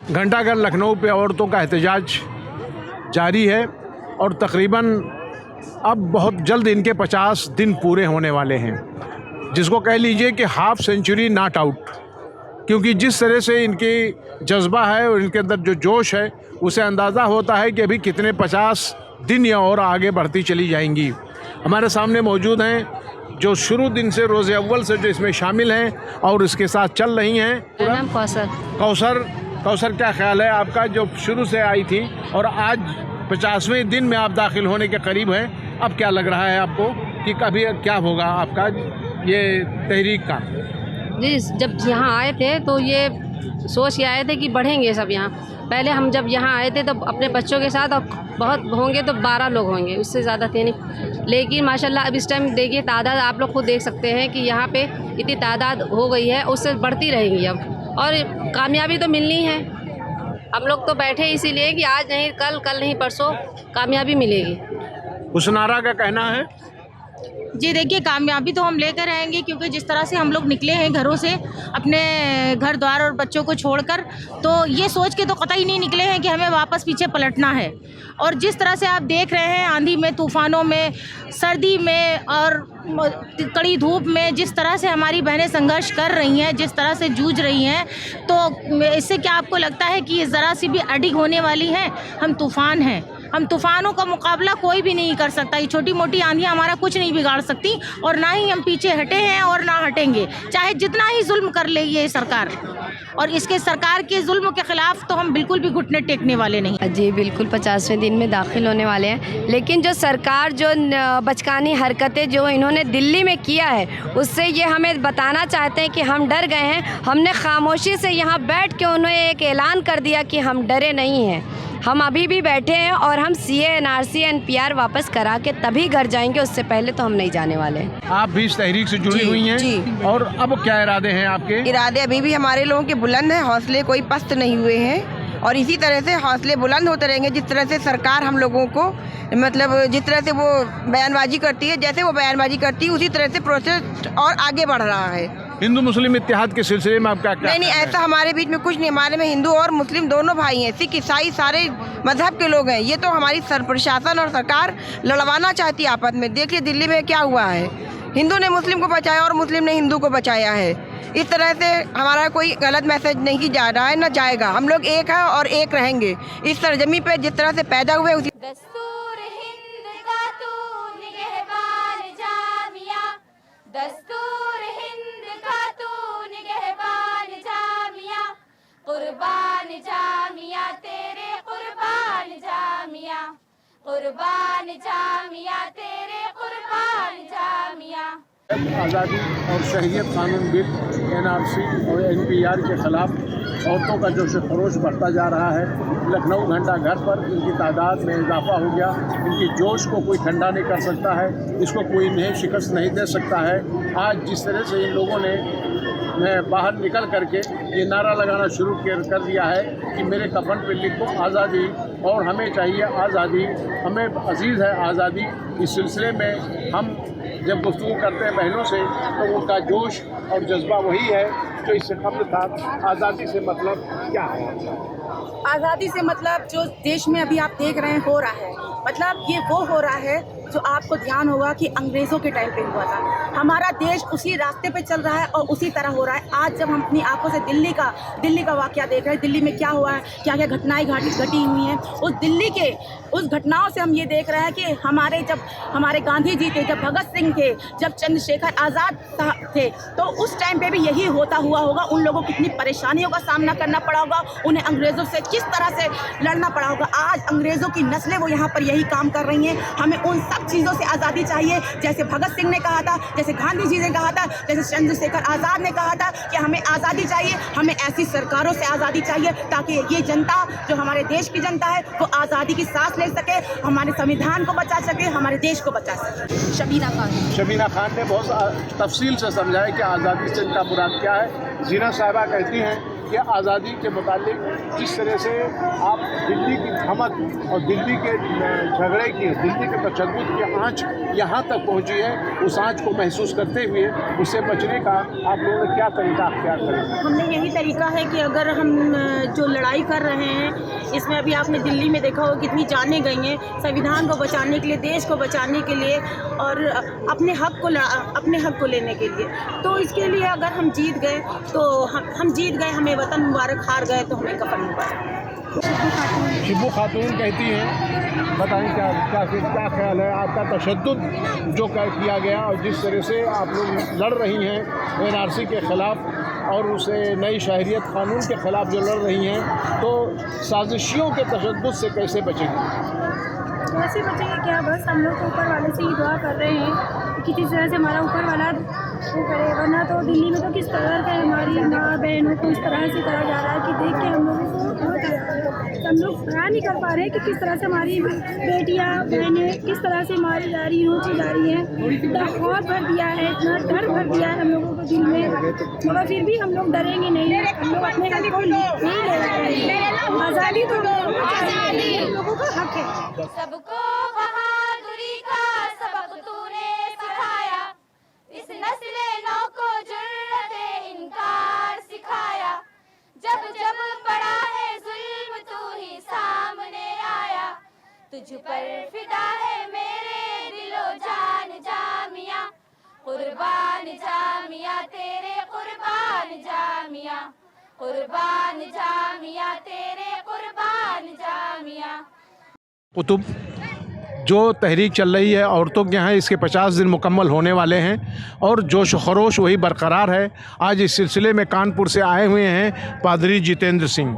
घंटाघर लखनऊ पे औरतों का एहतजाज जारी है और तकरीबन अब बहुत जल्द इनके 50 दिन पूरे होने वाले हैं, जिसको कह लीजिए कि हाफ सेंचुरी नॉट आउट, क्योंकि जिस तरह से इनकी जज्बा है और इनके अंदर जो जोश है उसे अंदाज़ा होता है कि अभी कितने 50 दिन या और आगे बढ़ती चली जाएंगी। हमारे सामने मौजूद हैं जो शुरू दिन से रोज़े अव्वल से जो इसमें शामिल हैं और इसके साथ चल रही हैं। मेरा नाम कौसर, क्या ख्याल है आपका, जो शुरू से आई थी और आज 50वें दिन में आप दाखिल होने के करीब हैं, अब क्या लग रहा है आपको कि कभी क्या होगा आपका ये तहरीक का? जी, जब यहाँ आए थे तो ये सोच के आए थे कि बढ़ेंगे सब यहाँ। पहले हम जब यहाँ आए थे तो अपने बच्चों के साथ और बहुत होंगे तो 12 लोग होंगे, उससे ज़्यादा थे नहीं। लेकिन माशाल्लाह अब इस टाइम देखिए तादाद आप लोग खुद देख सकते हैं कि यहाँ पे इतनी तादाद हो गई है, उससे बढ़ती रहेंगी अब, और कामयाबी तो मिलनी है। हम लोग तो बैठे इसीलिए कि आज नहीं कल नहीं परसों कामयाबी मिलेगी। हुस्नारा का कहना है जी, देखिए कामयाबी तो हम लेकर आएंगे, क्योंकि जिस तरह से हम लोग निकले हैं घरों से अपने घर द्वार और बच्चों को छोड़कर, तो ये सोच के तो कतई नहीं निकले हैं कि हमें वापस पीछे पलटना है। और जिस तरह से आप देख रहे हैं आंधी में, तूफ़ानों में, सर्दी में और कड़ी धूप में जिस तरह से हमारी बहनें संघर्ष कर रही हैं, जिस तरह से जूझ रही हैं, तो इससे क्या आपको लगता है कि ये ज़रा सी भी अडिग होने वाली हैं? हम तूफ़ान हैं, हम तूफ़ानों का मुकाबला कोई भी नहीं कर सकता। ये छोटी मोटी आंधियाँ हमारा कुछ नहीं बिगाड़ सकती, और ना ही हम पीछे हटे हैं और ना हटेंगे, चाहे जितना ही जुल्म कर ले ये सरकार। और इसके सरकार के जुल्म के ख़िलाफ़ तो हम बिल्कुल भी घुटने टेकने वाले नहीं। जी बिल्कुल 50वें दिन में दाखिल होने वाले हैं, लेकिन जो सरकार जो बचकानी हरकतें जो इन्होंने दिल्ली में किया है, उससे ये हमें बताना चाहते हैं कि हम डर गए हैं। हमने खामोशी से यहाँ बैठ के उन्हें एक ऐलान कर दिया कि हम डरे नहीं हैं, हम अभी भी बैठे हैं और हम CA NRC NPR वापस करा के तभी घर जाएंगे, उससे पहले तो हम नहीं जाने वाले। आप भी इस तहरीक से जुड़ी हुई हैं जी। और अब क्या इरादे हैं आपके? इरादे अभी भी हमारे लोगों के बुलंद हैं, हौसले कोई पस्त नहीं हुए हैं, और इसी तरह से हौसले बुलंद होते रहेंगे। जिस तरह से सरकार हम लोगों को मतलब जिस तरह से वो बयानबाजी करती है, जैसे वो बयानबाजी करती है उसी तरह से प्रोसेस और आगे बढ़ रहा है। हिंदू मुस्लिम इत्तेहाद के सिलसिले में आपका क्या? नहीं, ऐसा हमारे बीच में कुछ नहीं। हमारे में हिंदू और मुस्लिम दोनों भाई हैं, सिख ईसाई सारे मजहब के लोग हैं। ये तो हमारी प्रशासन और सरकार लड़वाना चाहती है आपस में। देखिए दिल्ली में क्या हुआ है, हिंदू ने मुस्लिम को बचाया और मुस्लिम ने हिंदू को बचाया है। इस तरह से हमारा कोई गलत मैसेज नहीं जा रहा है, न जाएगा। हम लोग एक हैं और एक रहेंगे। इस सरजमी पे जिस तरह से पैदा हुए उसी दस्तूर हिंद का तू निगहबान जामिया, दस्तूर हिंद का तू निगहबान जामिया, कुर्बान जामिया तेरे कुर्बान जामिया, कुर्बान जामिया तेरे कुर्बान जामिया। आज़ादी और शहरियत कानून बिल NRC और NPR के ख़िलाफ़ औरतों का जोश खरोश बढ़ता जा रहा है। लखनऊ घंटा घर पर इनकी तादाद में इजाफा हो गया। इनकी जोश को कोई ठंडा नहीं कर सकता है, इसको कोई इन्हें शिकस्त नहीं दे सकता है। आज जिस तरह से इन लोगों ने बाहर निकल करके ये नारा लगाना शुरू कर दिया है कि मेरे कफन पे लिखो आज़ादी और हमें चाहिए आज़ादी, हमें अजीज़ है आज़ादी। इस सिलसिले में हम जब गुफ्तगू करते हैं बहनों से तो उनका जोश और जज्बा वही है जो इससे कब्ल था। आज़ादी से मतलब क्या है? आज़ादी से मतलब जो देश में अभी आप देख रहे हैं हो रहा है, मतलब ये वो हो रहा है जो आपको ध्यान होगा कि अंग्रेज़ों के टाइम पे हुआ था। हमारा देश उसी रास्ते पे चल रहा है और उसी तरह हो रहा है। आज जब हम अपनी आंखों से दिल्ली का वाक़या देख रहे हैं, दिल्ली में क्या हुआ है, क्या क्या घटनाएं घटी हुई हैं, उस दिल्ली के उस घटनाओं से हम ये देख रहे हैं कि जब हमारे गांधी जी थे, जब भगत सिंह थे, जब चंद्रशेखर आज़ाद थे, तो उस टाइम पे भी यही होता हुआ होगा। उन लोगों को कितनी परेशानियों का सामना करना पड़ा होगा, उन्हें अंग्रेज़ों से किस तरह से लड़ना पड़ा होगा। आज अंग्रेज़ों की नस्लें वो यहाँ पर यही काम कर रही हैं। हमें उन सब चीज़ों से आज़ादी चाहिए, जैसे भगत सिंह ने कहा था, जैसे गांधी जी ने कहा था, जैसे चंद्रशेखर आज़ाद ने कहा था कि हमें आज़ादी चाहिए। हमें ऐसी सरकारों से आज़ादी चाहिए ताकि ये जनता, जो हमारे देश की जनता है, वो आज़ादी की सांस ले सके, हमारे संविधान को बचा सके, हमारे देश को बचा सके। शबीना खान ने बहुत तफसील से समझाया कि आज़ादी से इनका मुराद क्या है। जीना साहिबा कहती हैं कि आज़ादी के मुतालिक जिस तरह से आप दिल्ली की धमक और दिल्ली के झगड़े की, दिल्ली के तशद्दुद की आँच यहाँ तक पहुँची है, उस आँच को महसूस करते हुए उससे बचने का आप लोगों ने क्या तरीका अख्तियार करेंगे? हमने यही तरीका है कि अगर हम जो लड़ाई कर रहे हैं, इसमें अभी आपने दिल्ली में देखा हो कितनी जानें गई हैं संविधान को बचाने के लिए, देश को बचाने के लिए और अपने हक को लेने के लिए। तो इसके लिए अगर हम जीत गए तो हम जीत गए, हमें वतन मुबारक, हार गए तो हमें कफन मुबारक। शिबू खातून कहती हैं, बताएं क्या ख्याल है आपका? तशद्दुद जो किया गया और जिस तरह से आप लोग लड़ रही हैं NRC के ख़िलाफ़ और उसे नई शहरियत क़ानून के ख़िलाफ़ जो लड़ रही हैं, तो साजिशियों के तशद्दुद से कैसे बचेंगे? कैसे बचेंगे क्या, बस हम लोग ऊपर वाले से ही दुआ कर रहे हैं कि किसी तरह से हमारा ऊपर वाला वो करे, वरना तो दिल्ली में तो किस तरह के हमारी माँ बहनों को इस तरह से करा जा रहा है कि देख के हम लोगों को बहुत हम लोग बयान नहीं कर पा रहे हैं कि किस तरह से हमारी बेटियाँ बहनें किस तरह से मारी जा रही, नोची जा रही हैं। इतना खौफ भर दिया है, इतना डर भर दिया है हम लोगों को दिल में, मगर फिर भी हम लोग डरेंगे नहीं, हम लोग अपने हक को नहीं ले रहे हैं। आज़ादी तो हम लोगों का हक है। सबको बहादुरी का सबक तूने सिखाया, इस नस्ल नौ को जुर्रते इनकार सिखाया, जब जब पड़ा है जुल्म तू ही सामने आया, तुझ पर फिदा है मेरे दिलो जान जामिया, कुर्बान जामिया तेरे कुर्बान जामिया, कुर्बान जामिया तेरे कुर्बान जामिया। कुतुब, जो तहरीक चल रही है औरतों के यहाँ, इसके 50 दिन मुकम्मल होने वाले हैं और जोश खरोश वही बरकरार है। आज इस सिलसिले में कानपुर से आए हुए हैं पादरी जितेंद्र सिंह।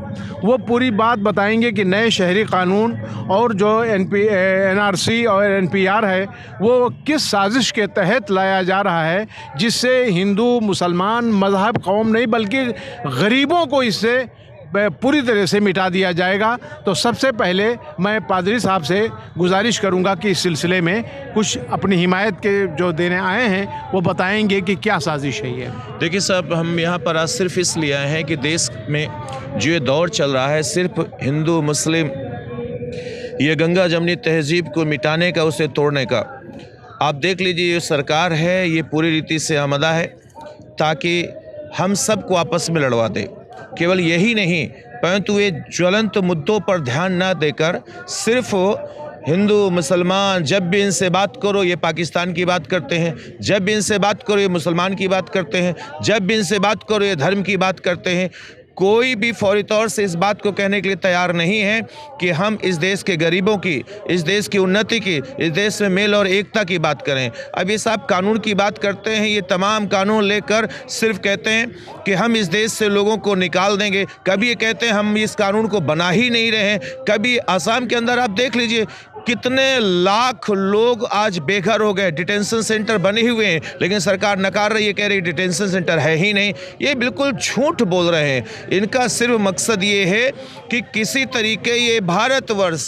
वो पूरी बात बताएंगे कि नए शहरी कानून और जो NRC और NPR है वो किस साजिश के तहत लाया जा रहा है, जिससे हिंदू मुसलमान मज़हब कौम नहीं बल्कि गरीबों को इससे पूरी तरह से मिटा दिया जाएगा। तो सबसे पहले मैं पादरी साहब से गुजारिश करूंगा कि इस सिलसिले में कुछ अपनी हिमायत के जो देने आए हैं वो बताएंगे कि क्या साजिश है ये। देखिए साहब, हम यहाँ पर आज सिर्फ इसलिए आए हैं कि देश में जो ये दौर चल रहा है सिर्फ हिंदू मुस्लिम, ये गंगा जमनी तहजीब को मिटाने का, उसे तोड़ने का, आप देख लीजिए ये सरकार है ये पूरी रीति से आमदा है ताकि हम सबको आपस में लड़वा दे। केवल यही नहीं परंतु ये ज्वलंत मुद्दों पर ध्यान ना देकर सिर्फ हिंदू मुसलमान, जब भी इनसे बात करो ये पाकिस्तान की बात करते हैं, जब भी इनसे बात करो ये मुसलमान की बात करते हैं, जब भी इनसे बात करो ये धर्म की बात करते हैं। कोई भी फौरी तौर से इस बात को कहने के लिए तैयार नहीं है कि हम इस देश के गरीबों की, इस देश की उन्नति की, इस देश में मेल और एकता की बात करें। अब ये साहब कानून की बात करते हैं, ये तमाम कानून लेकर सिर्फ कहते हैं कि हम इस देश से लोगों को निकाल देंगे। कभी ये कहते हैं हम इस कानून को बना ही नहीं रहे हैं। कभी आसाम के अंदर आप देख लीजिए कितने लाख लोग आज बेघर हो गए, डिटेंशन सेंटर बने हुए हैं, लेकिन सरकार नकार रही है, कह रही डिटेंशन सेंटर है ही नहीं। ये बिल्कुल झूठ बोल रहे हैं। इनका सिर्फ मकसद ये है कि किसी तरीके ये भारतवर्ष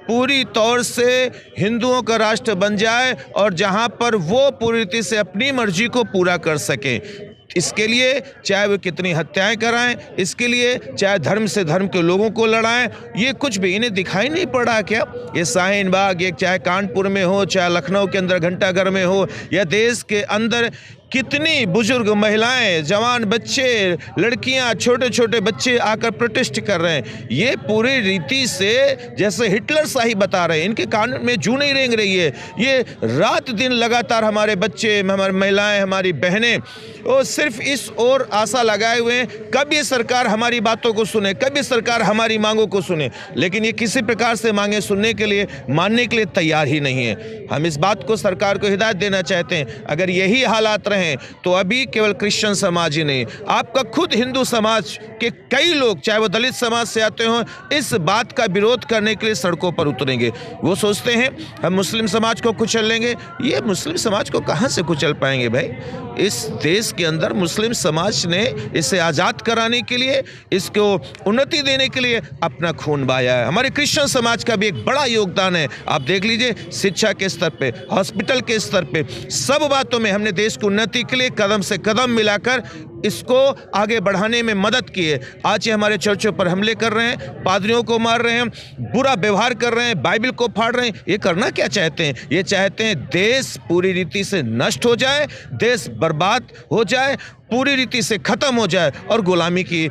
पूरी तौर से हिंदुओं का राष्ट्र बन जाए और जहां पर वो पूरी रीति से अपनी मर्जी को पूरा कर सकें। इसके लिए चाहे वो कितनी हत्याएं कराएं, इसके लिए चाहे धर्म से धर्म के लोगों को लड़ाएं, ये कुछ भी इन्हें दिखाई नहीं पड़ा क्या? ये शाहीन बाग, ये चाहे कानपुर में हो, चाहे लखनऊ के अंदर घंटाघर में हो, या देश के अंदर कितनी बुजुर्ग महिलाएं, जवान बच्चे, लड़कियां, छोटे छोटे बच्चे आकर प्रोटेस्ट कर रहे हैं। ये पूरी रीति से जैसे हिटलर शाही बता रहे हैं, इनके कान में जू नहीं रेंग रही है। ये रात दिन लगातार हमारे बच्चे, हमारी महिलाएं, हमारी बहनें वो सिर्फ इस ओर आशा लगाए हुए हैं कब ये सरकार हमारी बातों को सुने, कब ये सरकार हमारी मांगों को सुने, लेकिन ये किसी प्रकार से मांगे सुनने के लिए, मानने के लिए तैयार ही नहीं है। हम इस बात को सरकार को हिदायत देना चाहते हैं, अगर यही हालात रहे तो अभी केवल क्रिश्चियन समाज ही नहीं, आपका खुद हिंदू समाज के कई लोग, चाहे वो दलित समाज से आते हों, इस बात का विरोध करने के लिए सड़कों पर उतरेंगे। वो सोचते हैं हम मुस्लिम समाज को कुचल लेंगे। ये मुस्लिम समाज को कहां से कुचल पाएंगे भाई? इस देश के अंदर मुस्लिम समाज ने इसे आज़ाद कराने के लिए, इसको उन्नति देने के लिए अपना खून बहाया है। हमारे क्रिश्चियन समाज का भी एक बड़ा योगदान है। आप देख लीजिए शिक्षा के स्तर पे, हॉस्पिटल के स्तर पे, सब बातों में हमने देश की उन्नति के लिए कदम से कदम मिलाकर इसको आगे बढ़ाने में मदद की है। आज ये हमारे चर्चों पर हमले कर रहे हैं, पादरियों को मार रहे हैं, बुरा व्यवहार कर रहे हैं, बाइबल को फाड़ रहे हैं। ये करना क्या चाहते हैं? ये चाहते हैं देश पूरी रीति से नष्ट हो जाए, देश बर्बाद हो जाए, पूरी रीति से ख़त्म हो जाए और गुलामी की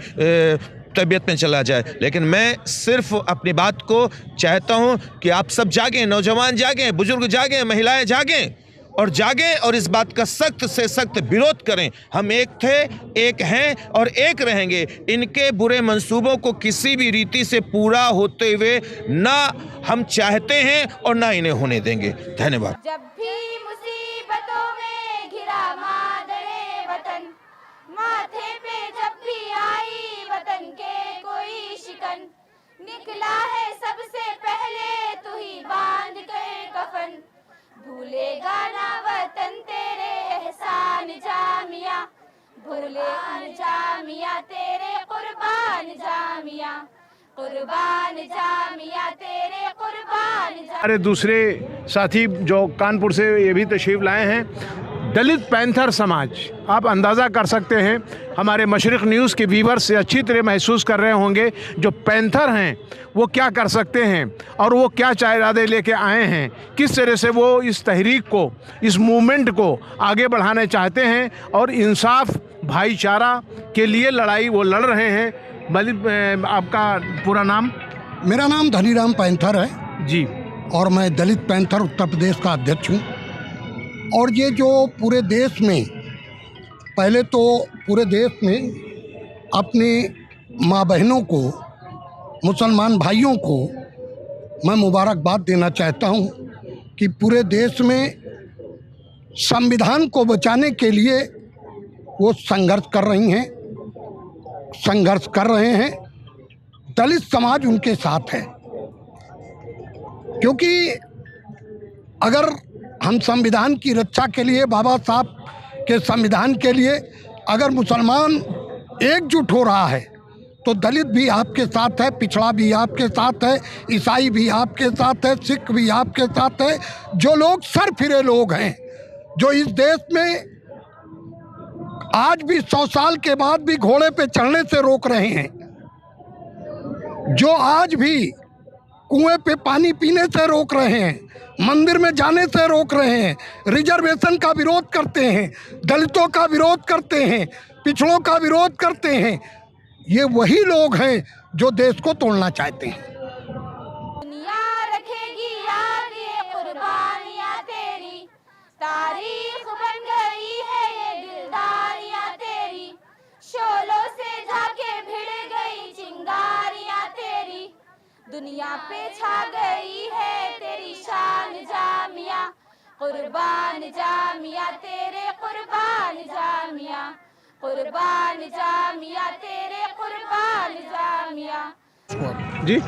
तबीयत में चला जाए। लेकिन मैं सिर्फ अपनी बात को चाहता हूँ कि आप सब जागें, नौजवान जागें, बुजुर्ग जागें, महिलाएं जागें और जागें और इस बात का सख्त से सख्त विरोध करें। हम एक थे, एक हैं और एक रहेंगे। इनके बुरे मंसूबों को किसी भी रीति से पूरा होते हुए ना हम चाहते हैं और ना इन्हें होने देंगे। धन्यवाद। जब भी मुसीबतों में घिरा मादरे वतन, माथे पे जब भी आई वतन के कोई शिकन, निकला है सबसे पहले तू ही बांध कर कफन, भूलेगा ना वतन तेरे एहसान जामिया, भूलेगा जामिया तेरे कुर्बान जामिया, कुर्बान जामिया तेरे कुर्बान जामिया। हमारे दूसरे साथी जो कानपुर से ये भी तशरीफ़ लाए हैं, दलित पैंथर समाज। आप अंदाज़ा कर सकते हैं, हमारे मशरिक़ न्यूज़ के व्यूअर्स से अच्छी तरह महसूस कर रहे होंगे जो पैंथर हैं वो क्या कर सकते हैं और वो क्या इरादे लेके आए हैं, किस तरह से वो इस तहरीक को, इस मूवमेंट को आगे बढ़ाने चाहते हैं और इंसाफ भाईचारा के लिए लड़ाई वो लड़ रहे हैं। आपका पूरा नाम? मेरा नाम धनीराम पैंथर है जी, और मैं दलित पैंथर उत्तर प्रदेश का अध्यक्ष हूँ। और ये जो पूरे देश में, पहले तो पूरे देश में अपने माँ बहनों को, मुसलमान भाइयों को मैं मुबारकबाद देना चाहता हूँ कि पूरे देश में संविधान को बचाने के लिए वो संघर्ष कर रहे हैं। दलित समाज उनके साथ है, क्योंकि अगर हम संविधान की रक्षा के लिए, बाबा साहब के संविधान के लिए अगर मुसलमान एकजुट हो रहा है तो दलित भी आपके साथ है, पिछड़ा भी आपके साथ है, ईसाई भी आपके साथ है, सिख भी आपके साथ है। जो लोग सर फिरे लोग हैं, जो इस देश में आज भी 100 साल के बाद भी घोड़े पे चढ़ने से रोक रहे हैं, जो आज भी कुएं पे पानी पीने से रोक रहे हैं, मंदिर में जाने से रोक रहे हैं, रिजर्वेशन का विरोध करते हैं, दलितों का विरोध करते हैं, पिछड़ों का विरोध करते हैं, ये वही लोग हैं जो देश को तोड़ना चाहते हैं। दुनिया रखेगी याद ये कुर्बानियां तेरी, तारीख बन गई है ये दिलदारियां तेरी, शोलों से जाके भिड़ गई चिंगारियां तेरी, दुनिया पे छा गई है तेरी शान जामिया, कुर्बान जामिया तेरे कुर्बान जामिया, कुर्बान जामिया तेरे कुर्बान जामिया। जी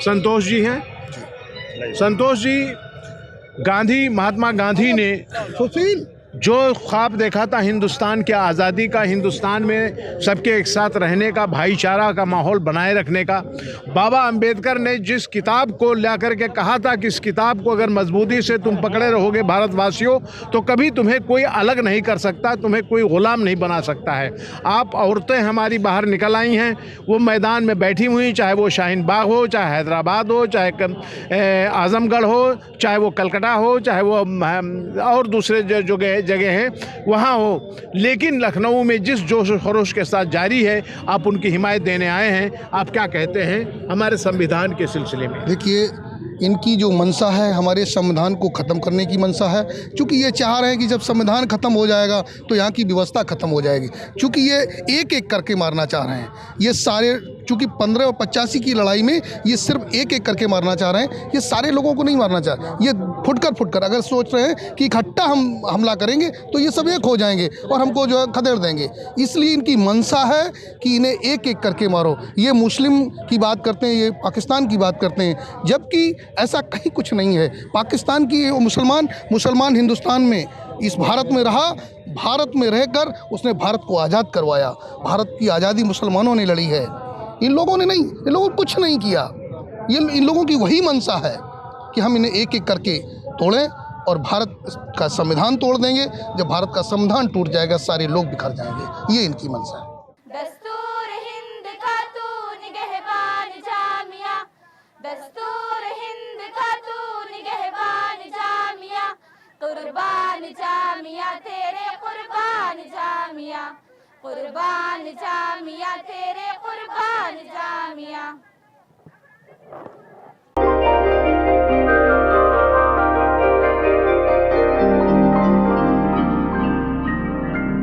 संतोष जी हैं। संतोष जी, महात्मा गांधी ने जो ख्वाब देखा था हिंदुस्तान के आज़ादी का, हिंदुस्तान में सबके एक साथ रहने का, भाईचारा का माहौल बनाए रखने का, बाबा अंबेडकर ने जिस किताब को ला कर के कहा था कि इस किताब को अगर मजबूती से तुम पकड़े रहोगे भारतवासियों, तो कभी तुम्हें कोई अलग नहीं कर सकता, तुम्हें कोई गुलाम नहीं बना सकता है। आप औरतें हमारी बाहर निकल आई हैं, वो मैदान में बैठी हुई, चाहे वो शाहीन बाग हो, चाहे हैदराबाद हो, चाहे आजमगढ़ हो, चाहे वो कलकत्ता हो, चाहे वो और दूसरे जगह हैं वहाँ हो, लेकिन लखनऊ में जिस जोश खरोश के साथ जारी है, आप उनकी हिमायत देने आए हैं। आप क्या कहते हैं हमारे संविधान के सिलसिले में? देखिए, इनकी जो मंशा है हमारे संविधान को ख़त्म करने की मंशा है, क्योंकि ये चाह रहे हैं कि जब संविधान ख़त्म हो जाएगा तो यहाँ की व्यवस्था ख़त्म हो जाएगी, क्योंकि ये एक एक करके मारना चाह रहे हैं। ये सारे, चूँकि 15 और 85 की लड़ाई में ये सिर्फ एक एक करके मारना चाह रहे हैं, ये सारे लोगों को नहीं मारना चाह रहे। ये फुटकर अगर सोच रहे हैं कि इकट्ठा हम हमला करेंगे तो ये सब एक हो जाएंगे और हमको जो है खदेड़ देंगे, इसलिए इनकी मंशा है कि इन्हें एक एक करके मारो। ये मुस्लिम की बात करते हैं, ये पाकिस्तान की बात करते हैं, जबकि ऐसा कहीं कुछ नहीं है। पाकिस्तान की मुसलमान हिंदुस्तान में, इस भारत में रहा, भारत में रहकर उसने भारत को आज़ाद करवाया। भारत की आज़ादी मुसलमानों ने लड़ी है, इन लोगों ने नहीं। इन लोगों ने कुछ नहीं किया। ये इन लोगों की वही मंशा है कि हम इन्हें एक एक करके तोड़ें और भारत का संविधान तोड़ देंगे। जब भारत का संविधान टूट जाएगा सारे लोग बिखर जाएंगे, ये इनकी मंशा है। दस्तूर हिंद का तू निगहबान जामिया, दस्तूर हिंद का तू निगहबान जामिया, कुर्बान जामिया तेरे कुर्बान जामिया, कुर्बान जामिया तेरे कुर्बान जामिया।